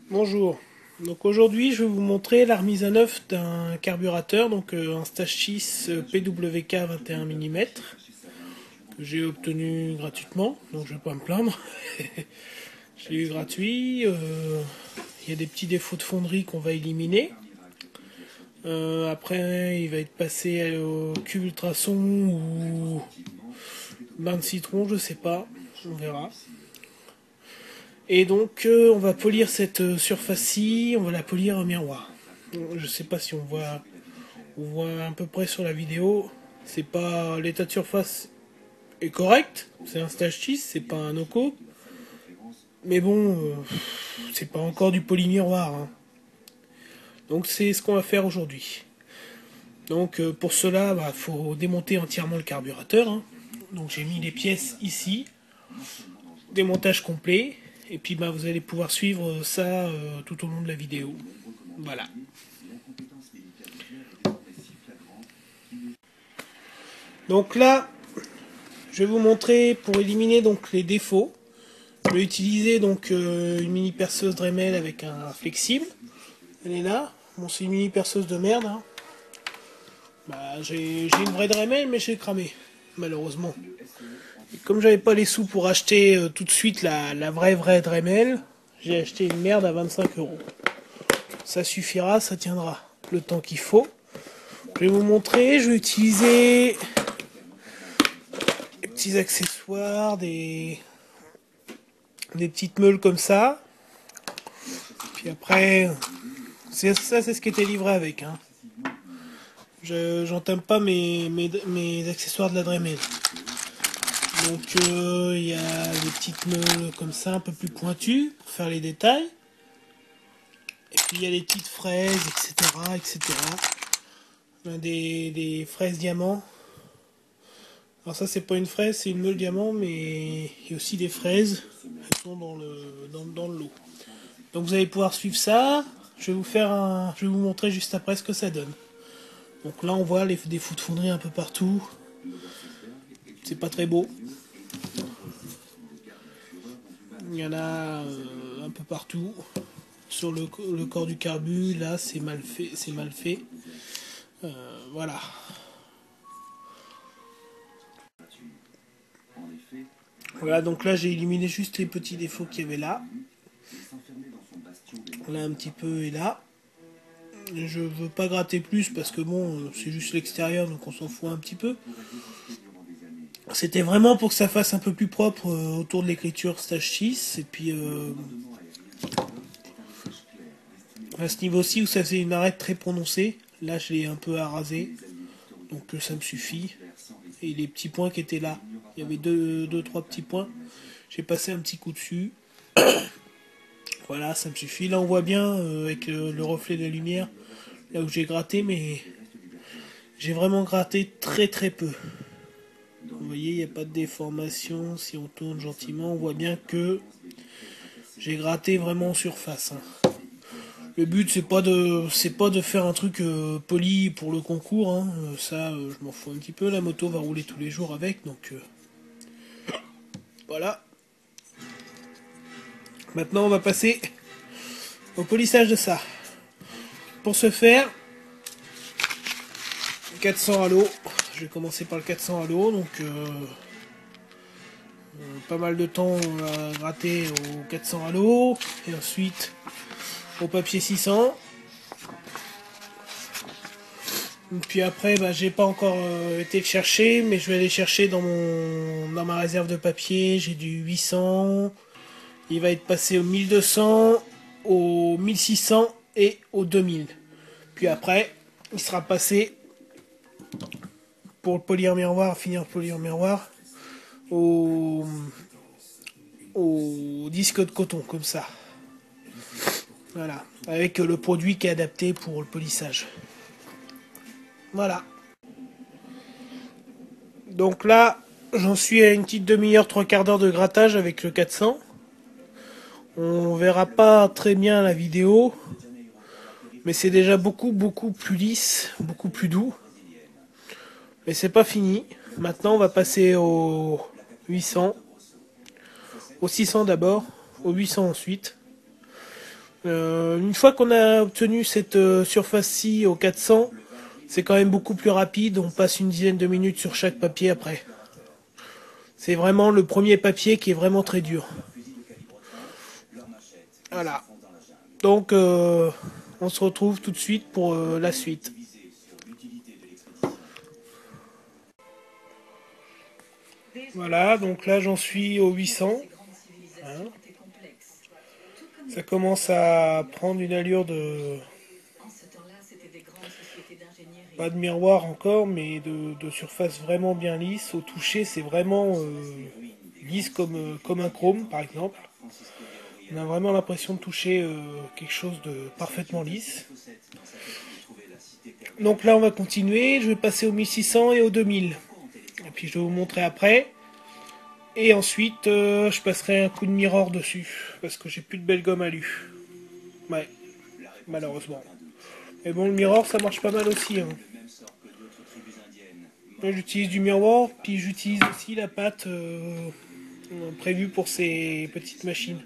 Bonjour, donc aujourd'hui je vais vous montrer la remise à neuf d'un carburateur, donc un Stage 6 PWK 21 mm que j'ai obtenu gratuitement, donc je vais pas me plaindre. J'ai eu gratuit, il y a des petits défauts de fonderie qu'on va éliminer. Après il va être passé au cube ultrason ou bain de citron, je sais pas, on verra. Et donc on va polir cette surface-ci, on va la polir au miroir. Je sais pas si on voit à peu près sur la vidéo. C'est pas, l'état de surface est correct, c'est un Stage 6, c'est pas un Noco. Mais bon, c'est pas encore du poly-miroir, hein. Donc c'est ce qu'on va faire aujourd'hui. Donc pour cela, faut démonter entièrement le carburateur, hein. Donc j'ai mis les pièces ici, démontage complet. Et puis vous allez pouvoir suivre ça tout au long de la vidéo. Voilà. Donc là, je vais vous montrer pour éliminer donc les défauts. Je vais utiliser donc une mini perceuse Dremel avec un flexible. Elle est là. Bon, c'est une mini perceuse de merde, hein. J'ai une vraie Dremel, mais j'ai cramé, malheureusement. Et comme j'avais pas les sous pour acheter tout de suite la vraie Dremel, j'ai acheté une merde à 25 €. Ça suffira, ça tiendra le temps qu'il faut. Je vais vous montrer, je vais utiliser des petits accessoires, des petites meules comme ça. Puis après, c'est ce qui était livré avec, hein. J'entame pas mes accessoires de la Dremel. Donc il y a des petites meules comme ça, un peu plus pointues, pour faire les détails. Et puis il y a les petites fraises, etc. Des fraises diamants. Alors ça c'est pas une fraise, c'est une meule diamant, mais il y a aussi des fraises. Elles sont dans le lot. Donc vous allez pouvoir suivre ça. Je vais vous montrer juste après ce que ça donne. Donc là on voit des fous de fonderie un peu partout. C'est pas très beau. Il y en a un peu partout. Sur le corps du carbu, là c'est mal fait. Voilà. Voilà, donc là j'ai éliminé juste les petits défauts qu'il y avait là. Là un petit peu et là. Je veux pas gratter plus parce que bon, c'est juste l'extérieur, donc on s'en fout un petit peu. C'était vraiment pour que ça fasse un peu plus propre autour de l'écriture Stage 6. Et puis à ce niveau-ci où ça faisait une arête très prononcée, là je l'ai un peu arasé. Donc ça me suffit. Et les petits points qui étaient là, il y avait trois petits points. J'ai passé un petit coup dessus. Voilà, ça me suffit. Là on voit bien avec le reflet de la lumière, là où j'ai gratté, mais j'ai vraiment gratté très peu. Vous voyez, il n'y a pas de déformation. Si on tourne gentiment, on voit bien que j'ai gratté vraiment en surface, hein. Le but c'est pas de faire un truc poli pour le concours, hein. Ça je m'en fous un petit peu. La moto va rouler tous les jours avec, donc voilà. Maintenant on va passer au polissage de ça. Pour ce faire, 400 à l'eau. Je vais commencer par le 400 à l'eau, donc pas mal de temps à gratter au 400 à l'eau, et ensuite au papier 600. Puis après, j'ai pas encore été le chercher, mais je vais aller chercher dans ma réserve de papier. J'ai du 800. Il va être passé au 1200, au 1600 et au 2000. Puis après, il sera passé pour le polir miroir, finir le polir miroir, au disque de coton, comme ça. Voilà, avec le produit qui est adapté pour le polissage. Voilà. Donc là, j'en suis à une petite demi-heure, trois quarts d'heure de grattage avec le 400. On verra pas très bien la vidéo, mais c'est déjà beaucoup plus lisse, beaucoup plus doux. Mais c'est pas fini. Maintenant, on va passer au 800, au 600 d'abord, au 800 ensuite. Une fois qu'on a obtenu cette surface-ci au 400, c'est quand même beaucoup plus rapide, on passe une dizaine de minutes sur chaque papier après. C'est vraiment le premier papier qui est vraiment très dur. Voilà. Donc on se retrouve tout de suite pour la suite. Voilà, donc là j'en suis au 800. Hein. Ça commence à prendre une allure de... Pas de miroir encore, mais de surface vraiment bien lisse. Au toucher, c'est vraiment lisse comme un chrome, par exemple. On a vraiment l'impression de toucher quelque chose de parfaitement lisse. Donc là, on va continuer. Je vais passer au 1600 et au 2000. Et puis je vais vous montrer après. Et ensuite, je passerai un coup de mirror dessus. Parce que j'ai plus de belle gomme alu. Ouais, malheureusement. Mais bon, le mirror, ça marche pas mal aussi. Hein. J'utilise du miroir, puis j'utilise aussi la pâte prévue pour ces petites machines.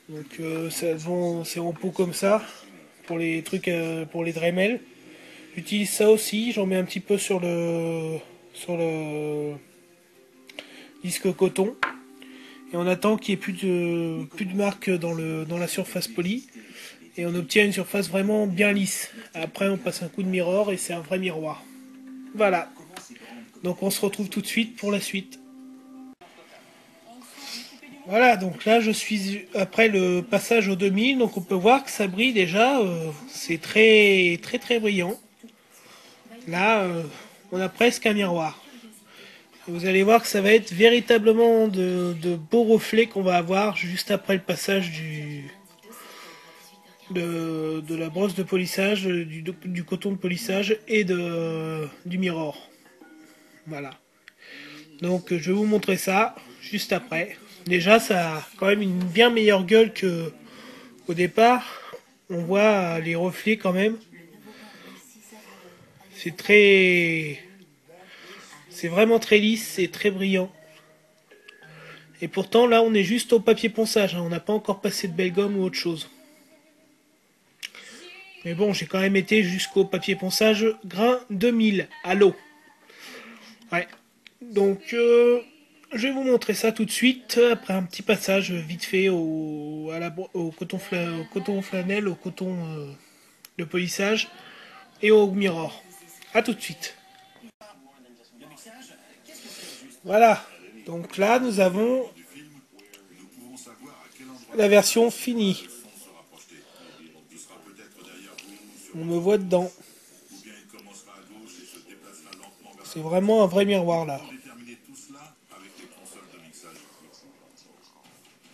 Donc c'est en pot comme ça, pour les trucs, pour les Dremel. J'utilise ça aussi, j'en mets un petit peu sur le disque coton. Et on attend qu'il n'y ait plus de marque dans la surface polie. Et on obtient une surface vraiment bien lisse. Après on passe un coup de mirror et c'est un vrai miroir. Voilà. Donc on se retrouve tout de suite pour la suite. Voilà, donc là je suis après le passage au 2000, donc on peut voir que ça brille déjà, c'est très très très brillant. Là, on a presque un miroir. Vous allez voir que ça va être véritablement de beaux reflets qu'on va avoir juste après le passage de la brosse de polissage, du coton de polissage et du mirror. Voilà. Donc je vais vous montrer ça juste après. Déjà ça a quand même une bien meilleure gueule que au départ. On voit les reflets quand même. C'est vraiment très lisse, c'est très brillant. Et pourtant là on est juste au papier ponçage, hein. On n'a pas encore passé de belle gomme ou autre chose. Mais bon, j'ai quand même été jusqu'au papier ponçage grain 2000 à l'eau. Ouais. Donc je vais vous montrer ça tout de suite, après un petit passage vite fait au coton flanelle, au coton de polissage et au mirror. A tout de suite. Voilà, donc là nous avons la version finie. On me voit dedans. C'est vraiment un vrai miroir là.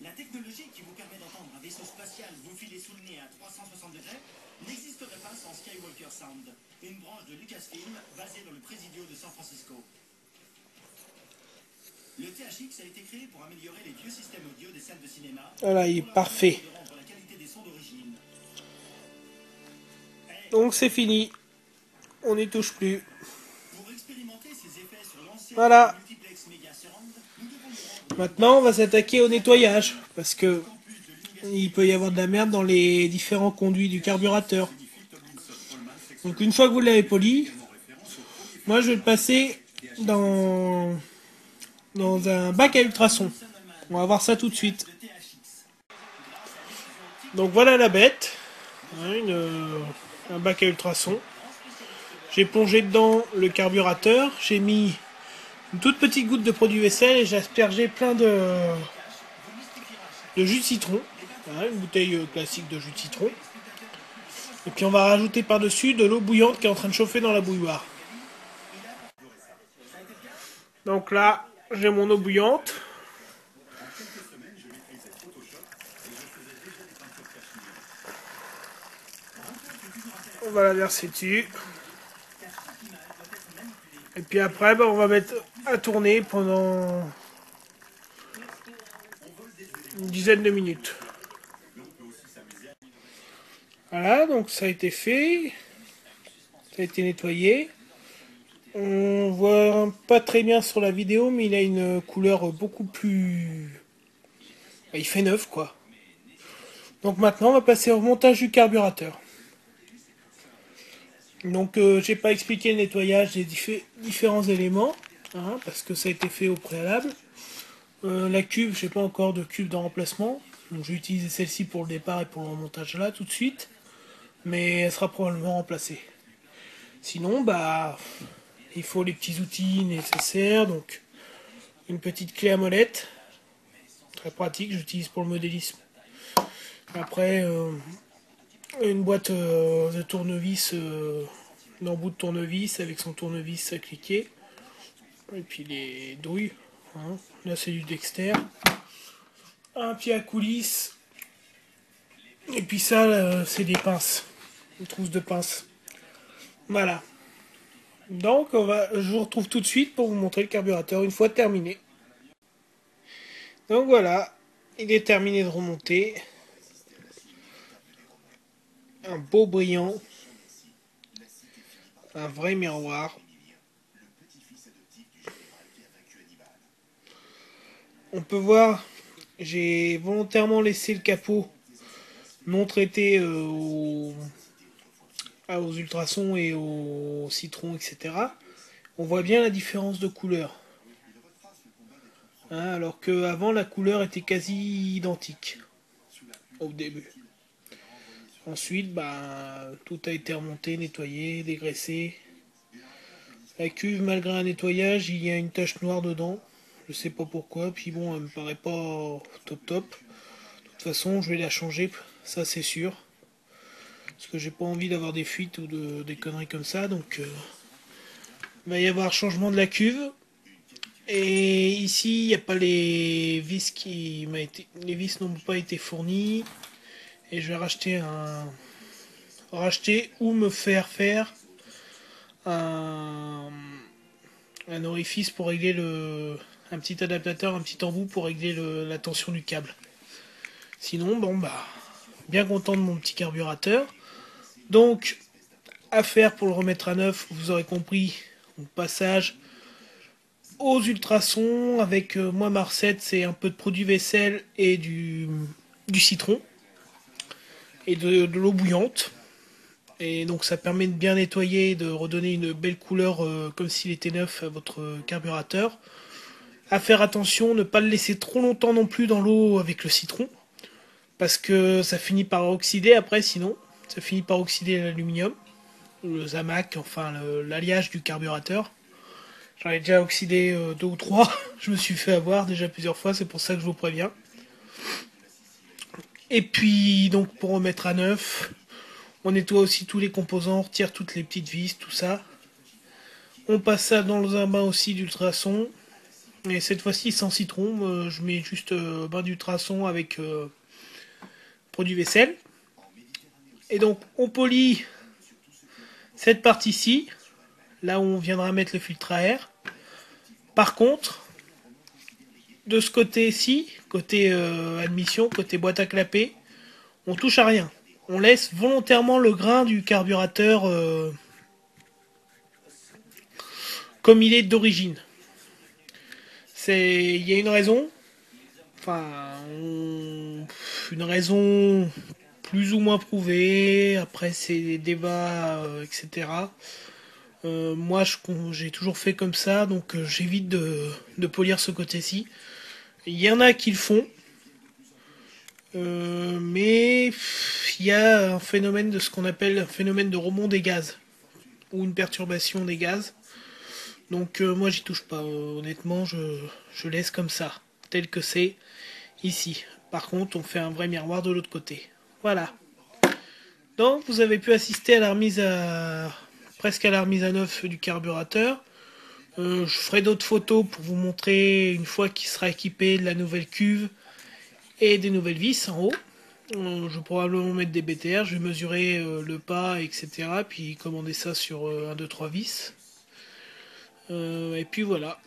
La technologie qui vous permet d'entendre un vaisseau spatial vous filer sous le nez à 360 degrés n'existerait pas sans Skywalker Sound, une branche de Lucasfilm basée dans le Presidio de San Francisco. Le THX a été créé pour améliorer les vieux systèmes audio des salles de cinéma. Voilà, il est parfait. Donc c'est fini. On n'y touche plus. Voilà. Maintenant, on va s'attaquer au nettoyage. Parce que il peut y avoir de la merde dans les différents conduits du carburateur. Donc une fois que vous l'avez poli, moi je vais le passer dans un bac à ultrasons. On va voir ça tout de suite. Donc voilà la bête. Un bac à ultrasons. J'ai plongé dedans le carburateur. J'ai mis une toute petite goutte de produit vaisselle et j'ai aspergé plein de jus de citron. Voilà, une bouteille classique de jus de citron. Et puis on va rajouter par-dessus de l'eau bouillante qui est en train de chauffer dans la bouilloire. Donc là, j'ai mon eau bouillante. On va la verser dessus. Et puis après, on va mettre à tourner pendant une dizaine de minutes. Voilà, donc ça a été fait. Ça a été nettoyé. On voit pas très bien sur la vidéo, mais il a une couleur beaucoup plus Il fait neuf quoi. Donc maintenant on va passer au montage du carburateur. Donc j'ai pas expliqué le nettoyage des différents éléments, hein, parce que ça a été fait au préalable. La cuve, j'ai pas encore de cuve de remplacement. Donc j'ai utilisé celle-ci pour le départ et pour le remontage là tout de suite. Mais elle sera probablement remplacée. Sinon, bah, il faut les petits outils nécessaires. Donc une petite clé à molette, très pratique, j'utilise pour le modélisme. Après, une boîte de tournevis, d'embout de tournevis avec son tournevis à cliquer. Et puis les douilles. Hein. Là, c'est du Dexter. Un pied à coulisse. Et puis ça, c'est des pinces. Une trousse de pinces. Voilà. Donc, je vous retrouve tout de suite pour vous montrer le carburateur une fois terminé. Donc voilà, il est terminé de remonter. Un beau brillant. Un vrai miroir. On peut voir, j'ai volontairement laissé le capot non traité aux ultrasons et aux citrons, etc. On voit bien la différence de couleur. Hein, alors qu'avant, la couleur était quasi identique au début. Ensuite, bah, tout a été remonté, nettoyé, dégraissé. La cuve, malgré un nettoyage, il y a une tache noire dedans. Je sais pas pourquoi. Puis bon, elle me paraît pas top top. De toute façon, je vais la changer, ça c'est sûr. Parce que j'ai pas envie d'avoir des fuites ou des conneries comme ça. Donc, il va y avoir changement de la cuve. Et ici, il n'y a pas les vis les vis n'ont pas été fournies. Et je vais racheter ou me faire un, un orifice pour régler un petit adaptateur, un petit embout pour régler la tension du câble. Sinon, bon bah, bien content de mon petit carburateur. Donc, à faire pour le remettre à neuf, vous aurez compris, au passage aux ultrasons avec moi ma recette, c'est un peu de produit vaisselle et du citron et de l'eau bouillante. Et donc ça permet de bien nettoyer et de redonner une belle couleur comme s'il était neuf à votre carburateur. À faire attention, ne pas le laisser trop longtemps non plus dans l'eau avec le citron, parce que ça finit par oxyder après sinon. Ça finit par oxyder l'aluminium, le zamac, enfin l'alliage du carburateur. J'en ai déjà oxydé 2 ou 3, je me suis fait avoir déjà plusieurs fois, c'est pour ça que je vous préviens. Et puis donc pour remettre à neuf, on nettoie aussi tous les composants, on retire toutes les petites vis, tout ça. On passe ça dans un bain aussi d'ultrasons. Et cette fois-ci sans citron, je mets juste bain d'ultrasons avec produit vaisselle. Et donc on polit cette partie-ci, là où on viendra mettre le filtre à air. Par contre, de ce côté-ci, côté admission, côté boîte à clapper, on touche à rien. On laisse volontairement le grain du carburateur comme il est d'origine. Il y a une raison, enfin, une raison plus ou moins prouvée. Après, c'est des débats, etc. Moi, j'ai toujours fait comme ça, donc j'évite de polir ce côté-ci. Il y en a qui le font, mais il y a un phénomène de ce qu'on appelle un phénomène de remont des gaz, ou une perturbation des gaz. Donc moi, j'y touche pas. Honnêtement, je laisse comme ça, tel que c'est ici. Par contre, on fait un vrai miroir de l'autre côté. Voilà. Donc, vous avez pu assister à la remise presque à la remise à neuf du carburateur. Je ferai d'autres photos pour vous montrer une fois qu'il sera équipé de la nouvelle cuve et des nouvelles vis en haut. Je vais probablement mettre des BTR, je vais mesurer le pas, etc. Puis commander ça sur 1, 2, 3 vis. Et puis voilà.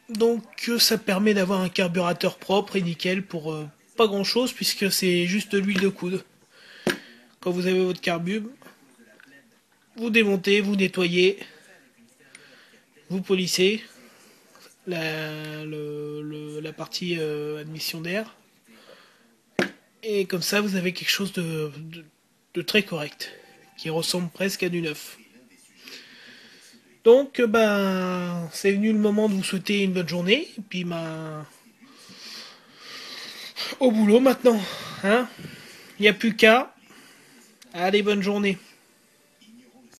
Donc ça permet d'avoir un carburateur propre et nickel pour pas grand chose puisque c'est juste de l'huile de coude. Quand vous avez votre carbube, vous démontez, vous nettoyez, vous polissez la partie admission d'air. Et comme ça, vous avez quelque chose de très correct, qui ressemble presque à du neuf. Donc, ben, c'est venu le moment de vous souhaiter une bonne journée. Et puis, ben, au boulot maintenant. Hein, il n'y a plus qu'à. Allez, bonne journée.